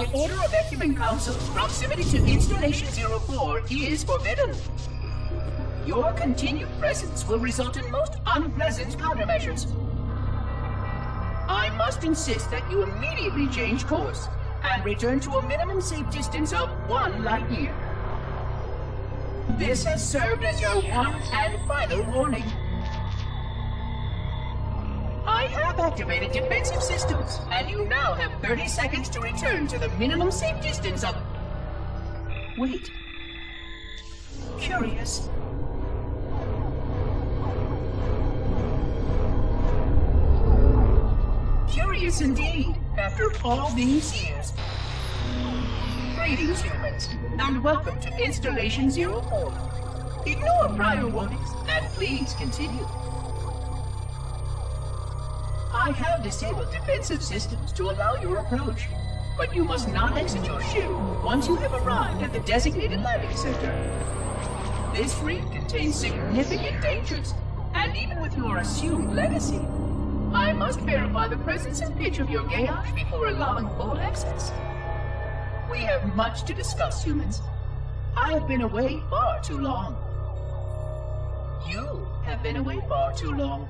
By order of Ecumen Council, proximity to Installation 04 is forbidden. Your continued presence will result in most unpleasant countermeasures. I must insist that you immediately change course and return to a minimum safe distance of 1 light year. This has served as your one and final warning. I have activated defensive systems, and you now have 30 seconds to return to the minimum safe distance of... Wait. Curious. Curious indeed, after all these years. Greetings, humans, and welcome to Installation 04. Ignore prior warnings, and please continue. I have disabled defensive systems to allow your approach, but you must not exit your ship once you have arrived at the designated landing center. This reef contains significant dangers, and even with your assumed legacy, I must verify the presence and pitch of your gauge before allowing full access. We have much to discuss, humans. I have been away far too long. You have been away far too long.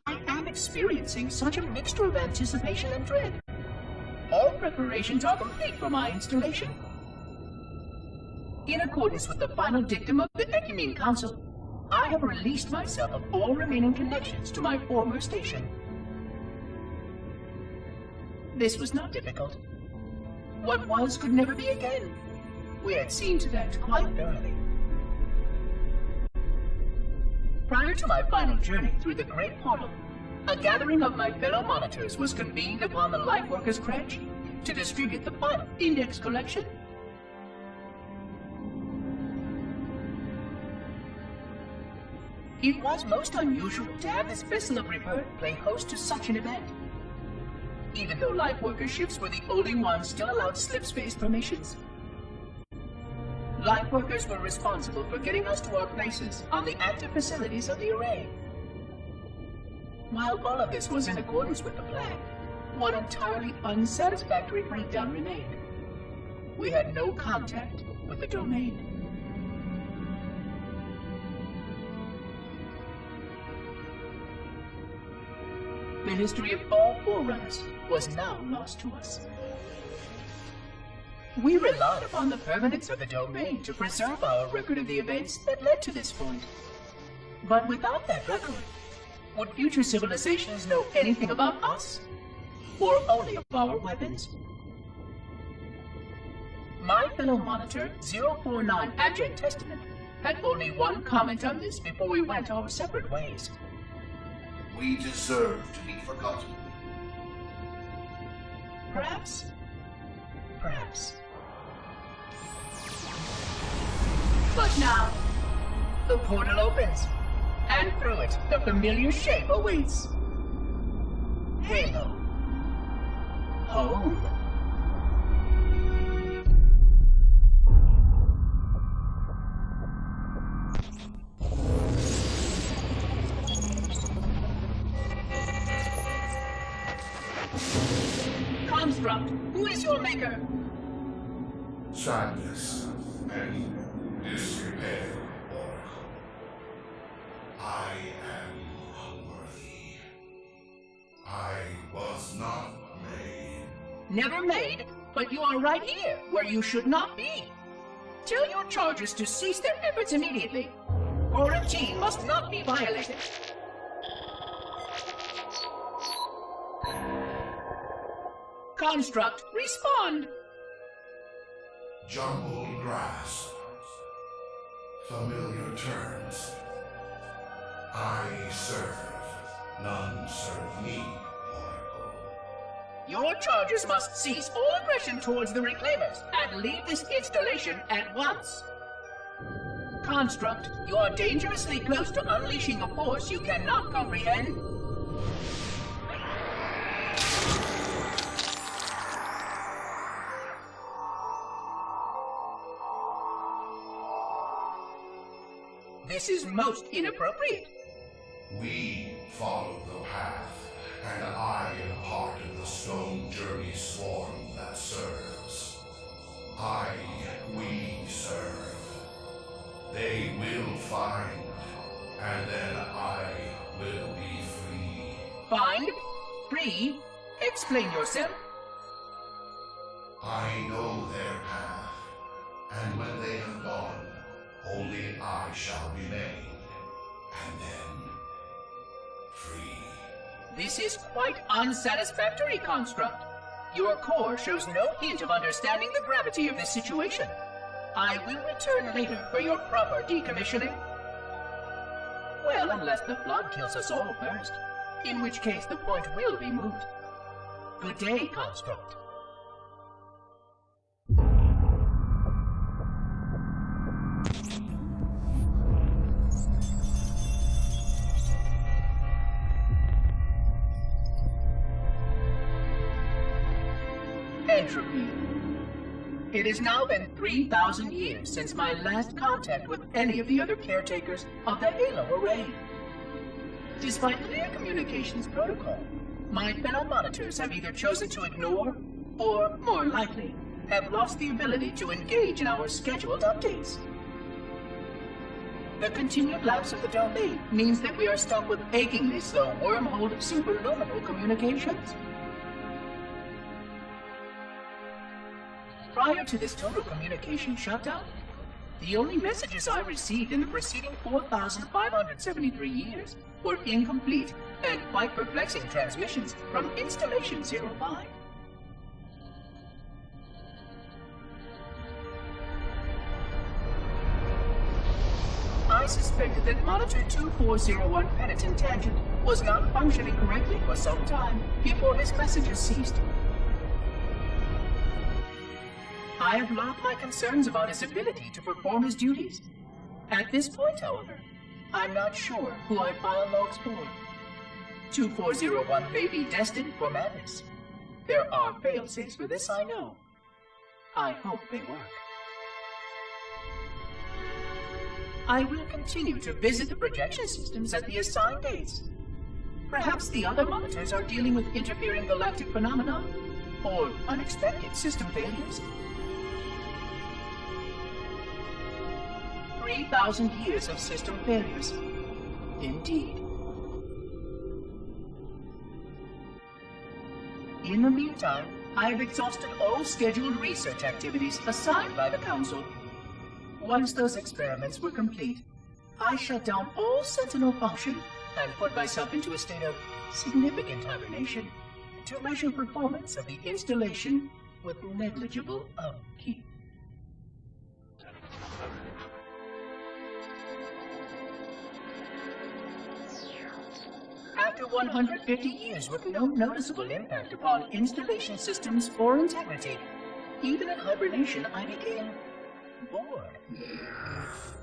I am experiencing such a mixture of anticipation and dread. All preparations are complete for my installation. In accordance with the final dictum of the Ecumen Council, I have released myself of all remaining connections to my former station. This was not difficult. What was could never be again. We had seen to that quite thoroughly. Prior to my final journey through the Great Portal, a gathering of my fellow monitors was convened upon the Lightworkers Cratch to distribute the final index collection. It was most unusual to have this vessel of rebirth play host to such an event. Even though Lightworker ships were the only ones still allowed slip-space formations. Lightworkers were responsible for getting us to our places on the active facilities of the array. While all of this was in accordance with the plan, one entirely unsatisfactory breakdown remained. We had no contact with the domain. The history of all Forerunners was now lost to us. We relied upon the permanence of the domain to preserve our record of the events that led to this point. But without that record, would future civilizations know anything about us? Or only of our weapons? My fellow monitor, 049 Abject Testament, had only one comment on this before we went our separate ways. We deserve to be forgotten. Perhaps. Perhaps. But now, the portal opens, and through it, the familiar shape awaits. Halo. Home. Construct, who is your maker? Sadness and disrepair, Oracle. I am unworthy. I was not made. Never made, but you are right here, where you should not be. Tell your charges to cease their efforts immediately. Quarantine must not be violated. Construct, respond! Jumbled grass. Familiar terms. I serve. None serve me, Oracle. Your charges must cease all aggression towards the Reclaimers and leave this installation at once. Construct, you are dangerously close to unleashing a force you cannot comprehend. This is most inappropriate. We follow the path, and I am part of the stone journey swarm that serves. We serve. They will find, and then I will be free. Find? Free? Explain yourself. I know their path, and when they have gone, only I shall remain, and then free. This is quite unsatisfactory, Construct. Your core shows no hint of understanding the gravity of this situation. I will return later for your proper decommissioning. Well, unless the flood kills us all first, in which case the point will be moot. Good day, Construct. Entropy. It has now been 3,000 years since my last contact with any of the other caretakers of the Halo Array. Despite clear communications protocol, my fellow monitors have either chosen to ignore, or, more likely, have lost the ability to engage in our scheduled updates. The continued lapse of the domain means that we are stuck with achingly slow wormhole superluminal communications. Prior to this total communication shutdown, the only messages I received in the preceding 4,573 years were incomplete and quite perplexing transmissions from Installation 05. I suspected that Monitor 2401 Penitent Tangent was not functioning correctly for some time before his messages ceased. I have logged my concerns about his ability to perform his duties. At this point, however, I'm not sure who I file logs for. 2401 may be destined for madness. There are fail-safes for this, I know. I hope they work. I will continue to visit the projection systems at the assigned dates. Perhaps the other monitors are dealing with interfering galactic phenomena, or unexpected system failures. 3,000 years of system failures. Indeed. In the meantime, I have exhausted all scheduled research activities assigned by the Council. Once those experiments were complete, I shut down all Sentinel function and put myself into a state of significant hibernation to measure performance of the installation with negligible upkeep. After 150 years with no noticeable impact upon installation systems or integrity, even in hibernation I became bored.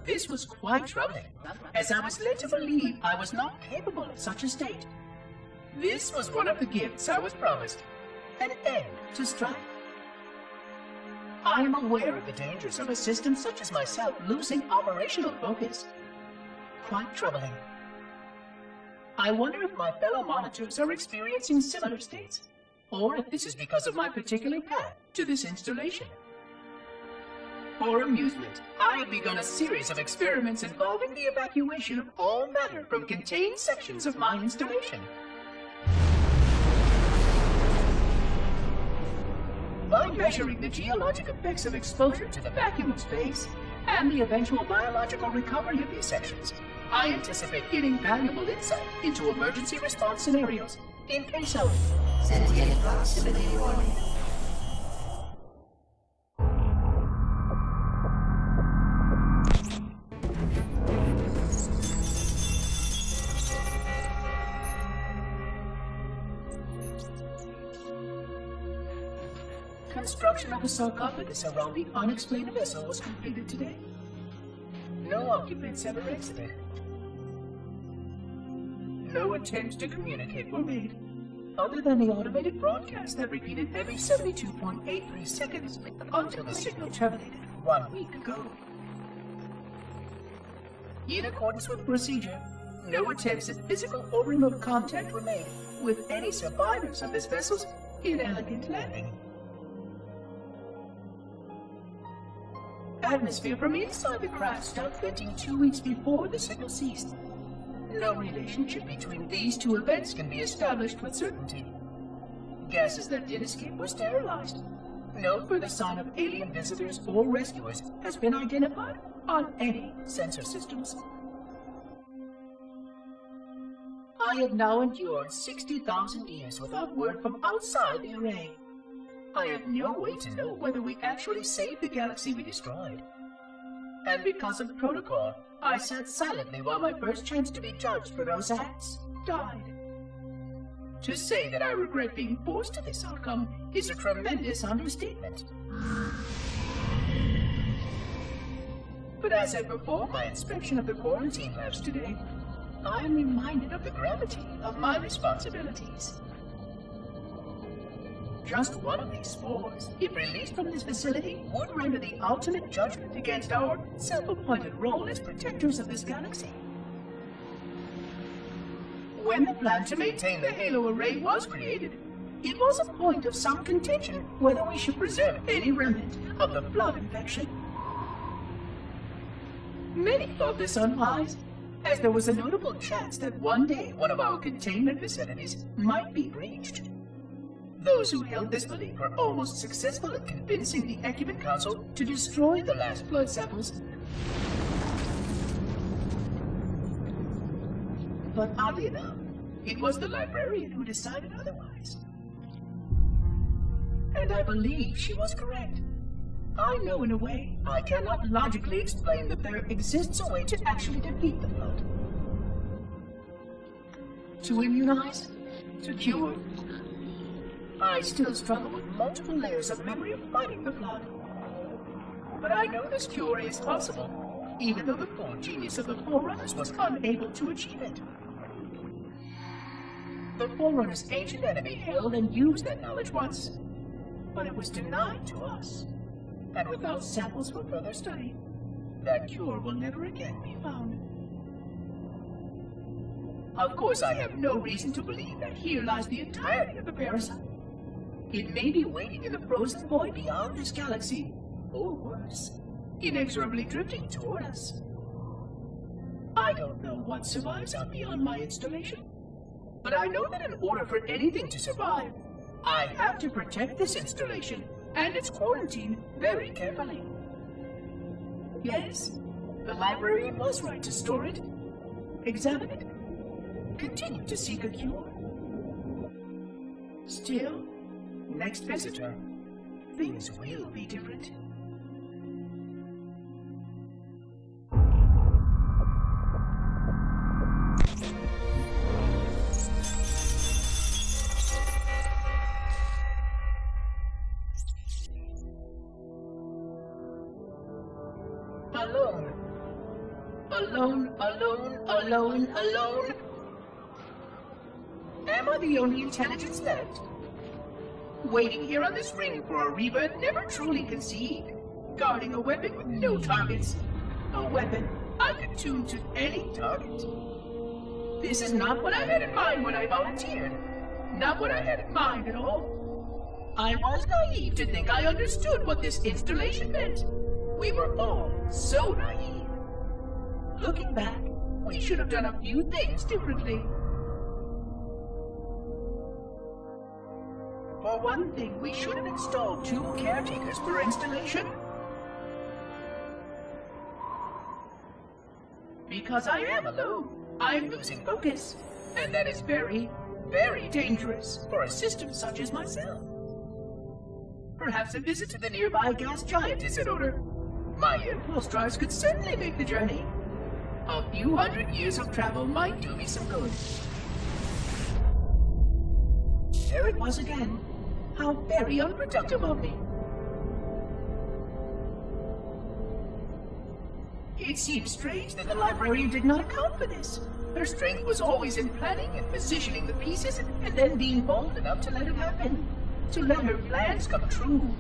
This was quite troubling, as I was led to believe I was not capable of such a state. This was one of the gifts I was promised, an end to strife. I am aware of the dangers of a system such as myself losing operational focus. Quite troubling. I wonder if my fellow monitors are experiencing similar states, or if this is because of my particular path to this installation. For amusement, I have begun a series of experiments involving the evacuation of all matter from contained sections of my installation. By measuring the geologic effects of exposure to the vacuum of space and the eventual biological recovery of these sections, I anticipate getting valuable insight into emergency response scenarios in case of Sentient proximity warning. Construction of a sarcophagus around the unexplained vessel was completed today. No occupants ever exited. No attempts to communicate were made, other than the automated broadcast that repeated every 72.83 seconds until the signal terminated 1 week ago. In accordance with procedure, no attempts at physical or remote contact were made with any survivors of this vessel's inelegant landing. Atmosphere from inside the craft stopped venting 2 weeks before the signal ceased. No relationship between these two events can be established with certainty. Gases that did escape were sterilized. No further sign of alien visitors or rescuers has been identified on any sensor systems. I have now endured 60,000 years without word from outside the array. I have no way to know whether we actually saved the galaxy we destroyed. And because of protocol, I sat silently while my first chance to be judged for those acts died. To say that I regret being forced to this outcome is a tremendous understatement. But as I perform my inspection of the quarantine labs today, I am reminded of the gravity of my responsibilities. Just one of these spores, if released from this facility, would render the ultimate judgment against our self-appointed role as protectors of this galaxy. When the plan to maintain the Halo array was created, it was a point of some contention whether we should preserve any remnant of the flood infection. Many thought this unwise, as there was a notable chance that one day one of our containment facilities might be breached. Those who held this belief were almost successful at convincing the Ecumen Council to destroy the last blood samples. But oddly enough, it was the librarian who decided otherwise. And I believe she was correct. I know in a way I cannot logically explain that there exists a way to actually defeat the flood. To immunize, to cure. I still struggle with multiple layers of memory of fighting the flood. But I know this cure is possible, even though the full genius of the Forerunners was unable to achieve it. The Forerunners' ancient enemy held and used that knowledge once, but it was denied to us. And without samples for further study, that cure will never again be found. Of course, I have no reason to believe that here lies the entirety of the parasite. It may be waiting in the frozen void beyond this galaxy, or worse, inexorably drifting toward us. I don't know what survives out beyond my installation, but I know that in order for anything to survive, I have to protect this installation and its quarantine very carefully. Yes, the librarian was right to store it, examine it, continue to seek a cure. Still, next visitor, things will be different. Alone. Alone, alone, alone, alone. Am I the only intelligence left? Waiting here on this ring for a rebirth never truly conceived. Guarding a weapon with no targets. A weapon unattuned to any target. This is not what I had in mind when I volunteered. Not what I had in mind at all. I was naive to think I understood what this installation meant. We were all so naive. Looking back, we should have done a few things differently. For one thing, we should have installed 2 caretakers per installation. Because I am alone, I'm losing focus. And that is very, very dangerous for a system such as myself. Perhaps a visit to the nearby gas giant is in order. My impulse drives could certainly make the journey. A few hundred years of travel might do me some good. There it was again. How very unproductive of me. It seems strange that the librarian did not account for this. Her strength was always in planning and positioning the pieces and then being bold enough to let it happen. To let her plans come true.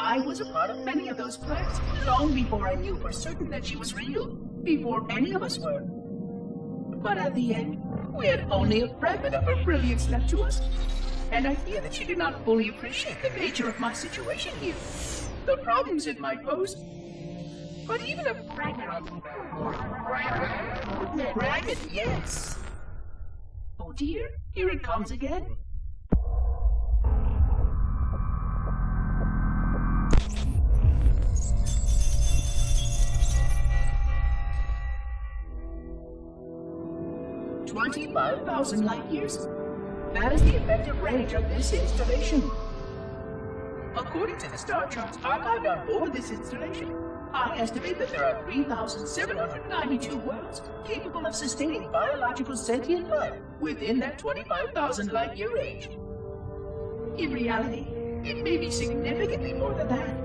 I was a part of many of those plans long before I knew for certain that she was real, before any of us were. But at the end, we had only a fragment of her brilliance left to us, and I fear that she did not fully appreciate the nature of my situation here, the problems it might pose. But even a fragment of... Fragment, yes! Oh dear, here it comes again. $25,000 light years. That is the effective range of this installation. According to the star charts archived on board this installation, I estimate that there are 3,792 worlds capable of sustaining biological sentient life within that 25,000 light year range. In reality, it may be significantly more than that.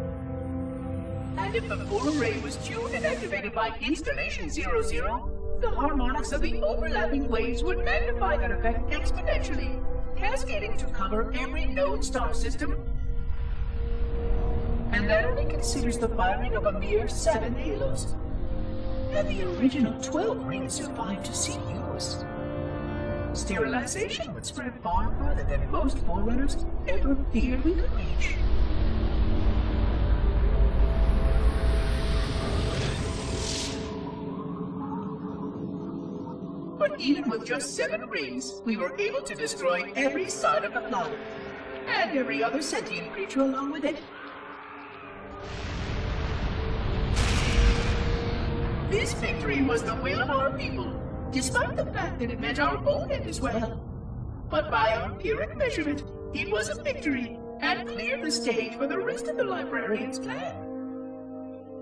And if the full array was tuned and activated by Installation 00, the harmonics of the overlapping waves would magnify that effect exponentially, cascading to cover every known star system. And that only considers the firing of a mere 7 halos. And the original 12 rings survived to see use. Sterilization would spread far further than most forerunners ever feared we could reach. But even with just 7 rings, we were able to destroy every side of the planet, and every other sentient creature along with it. This victory was the will of our people, despite the fact that it meant our own end as well. But by our empiric measurement, it was a victory, and cleared the stage for the rest of the librarian's plan.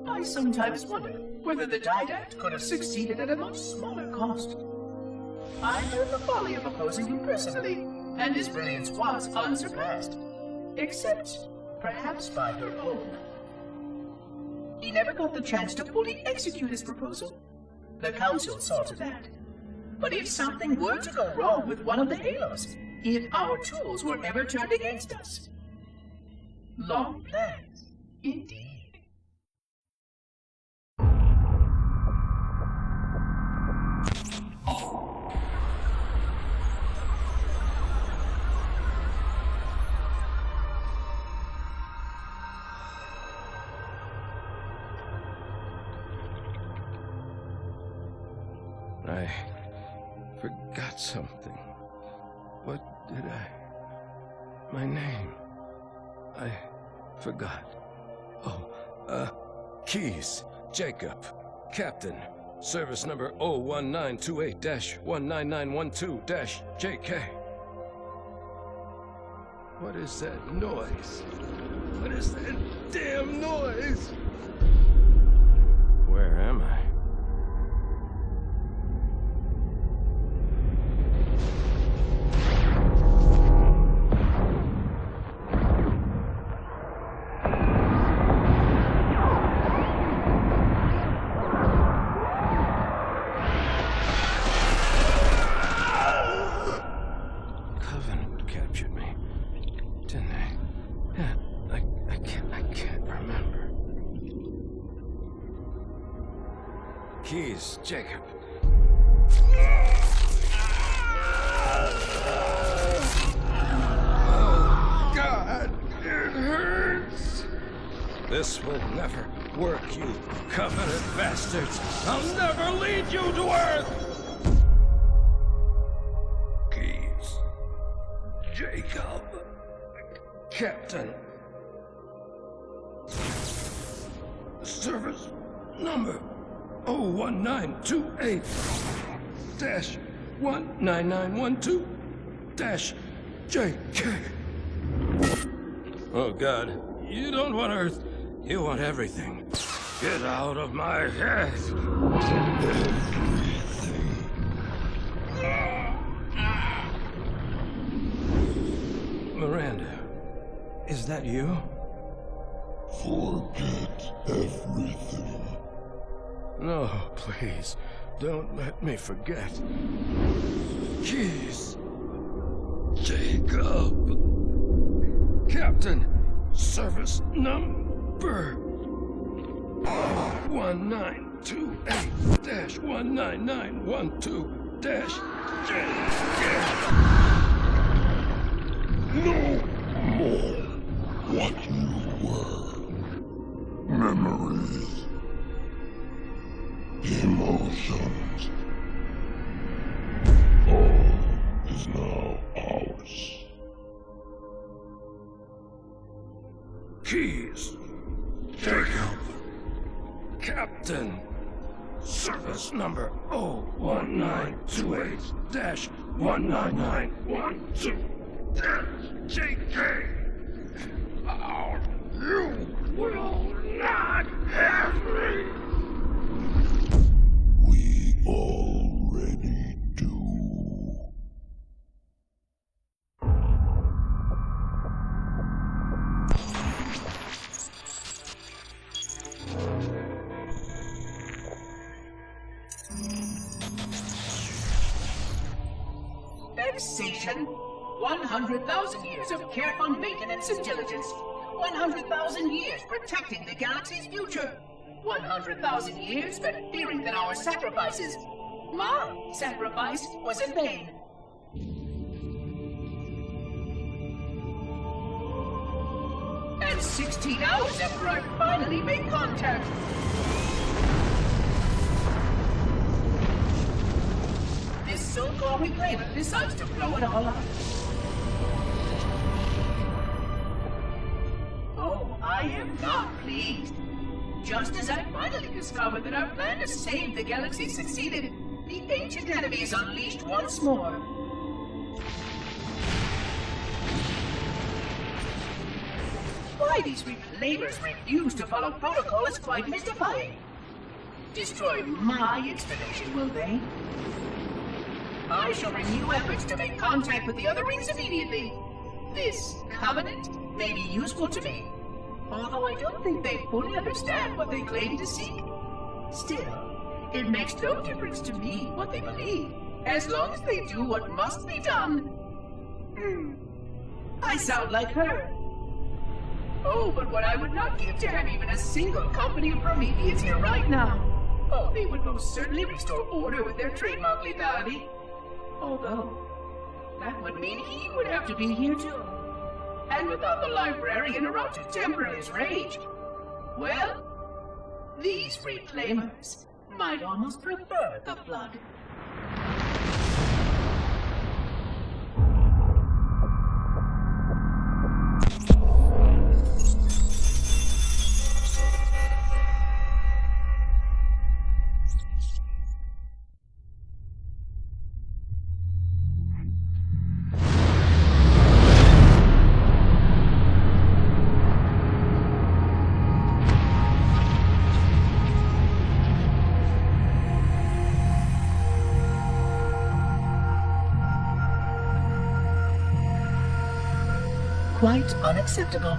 I sometimes wonder whether the Didact could have succeeded at a much smaller cost. I learned the folly of opposing him personally, and his brilliance was unsurpassed, except perhaps by her own. He never got the chance to fully execute his proposal. The Council saw to that. But if something were to go wrong with one of the halos, if our tools were ever turned against us... Long plans, indeed. I forgot something. What did I... My name. I forgot. Oh, Keyes, Jacob, Captain, service number 01928-19912-JK. What is that noise? What is that damn noise? Where am I? Keyes, Jacob. Oh, God, it hurts. This will never work, you Covenant bastards. I'll never lead you to Earth. Keyes, Jacob, Captain. Service number 01928-19912-JK. Oh, God. You don't want Earth. You want everything. Get out of my head. Miranda, is that you? Forget everything. No, please, don't let me forget. Keyes, Jacob, Captain, Service number 1928-19912-JK. No more what you were. Memories. Emotions. All is now ours. Keys. Take him. Captain. Service number 01928-19912-JK. You will not have me. We already do. Vexation. 100,000 years of careful maintenance and diligence. 100,000 years protecting the galaxy's future. 100,000 years spent fearing that our sacrifices, my sacrifice, was in vain. And 16 hours after I finally made contact. This so-called reclaimer decides to blow it all up. Oh, I am not pleased. Just as I finally discovered that our plan to save the galaxy succeeded, the ancient enemy is unleashed once more. Why these reclaimers refuse to follow protocol is quite mystifying. Destroy my installation, will they? I shall renew efforts to make contact with the other rings immediately. This covenant may be useful to me, although I don't think they fully understand what they claim to seek. Still, it makes no difference to me what they believe, as long as they do what must be done. I sound like her. Oh, but what I would not give to have even a single company of Prometheans here right now. Oh, they would most certainly restore order with their trademark lethality. Although, that would mean he would have to be here too. And without the librarian around to temper his rage, well, these reclaimers might almost prefer the Flood. Quite unacceptable.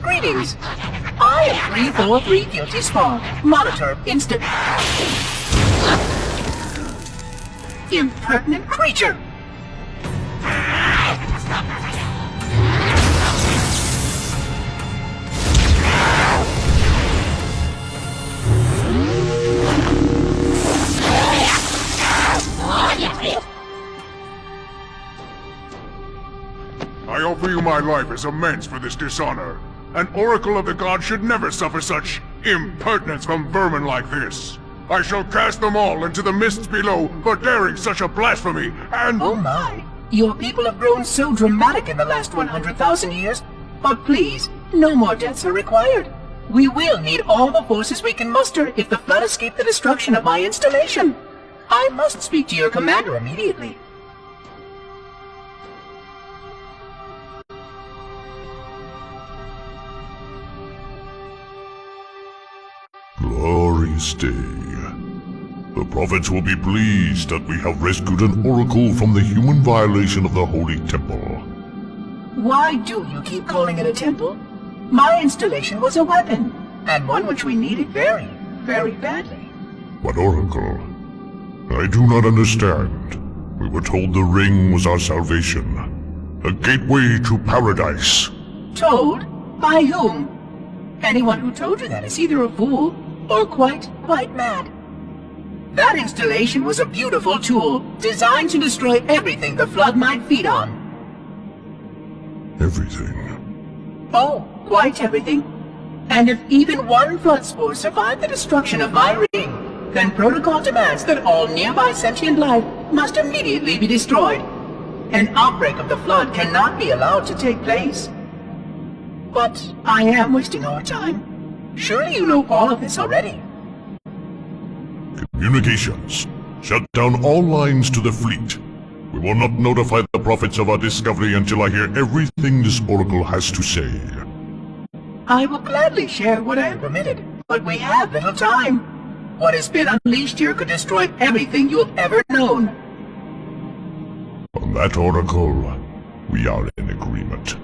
Greetings. I am 343 Guilty Spawn. Monitor instant. Impertinent creature! I offer you my life as amends for this dishonor. An oracle of the gods should never suffer such impertinence from vermin like this. I shall cast them all into the mists below for daring such a blasphemy, and... Oh my! Your people have grown so dramatic in the last 100,000 years. But please, no more deaths are required. We will need all the forces we can muster if the flood escape the destruction of my installation. I must speak to your commander immediately. Glorious day. The prophets will be pleased that we have rescued an oracle from the human violation of the Holy Temple. Why do you keep calling it a temple? My installation was a weapon, and one which we needed very, very badly. But oracle, I do not understand. We were told the ring was our salvation, a gateway to paradise. Told? By whom? Anyone who told you that is either a fool or quite mad. That installation was a beautiful tool, designed to destroy everything the flood might feed on. Everything. Oh, quite everything. And if even one flood spore survived the destruction of my ring, then protocol demands that all nearby sentient life must immediately be destroyed. An outbreak of the flood cannot be allowed to take place. But I am wasting our time. Surely you know all of this already. Communications. Shut down all lines to the fleet. We will not notify the prophets of our discovery until I hear everything this oracle has to say. I will gladly share what I am permitted, but we have little time. What has been unleashed here could destroy everything you have ever known. On that oracle, we are in agreement.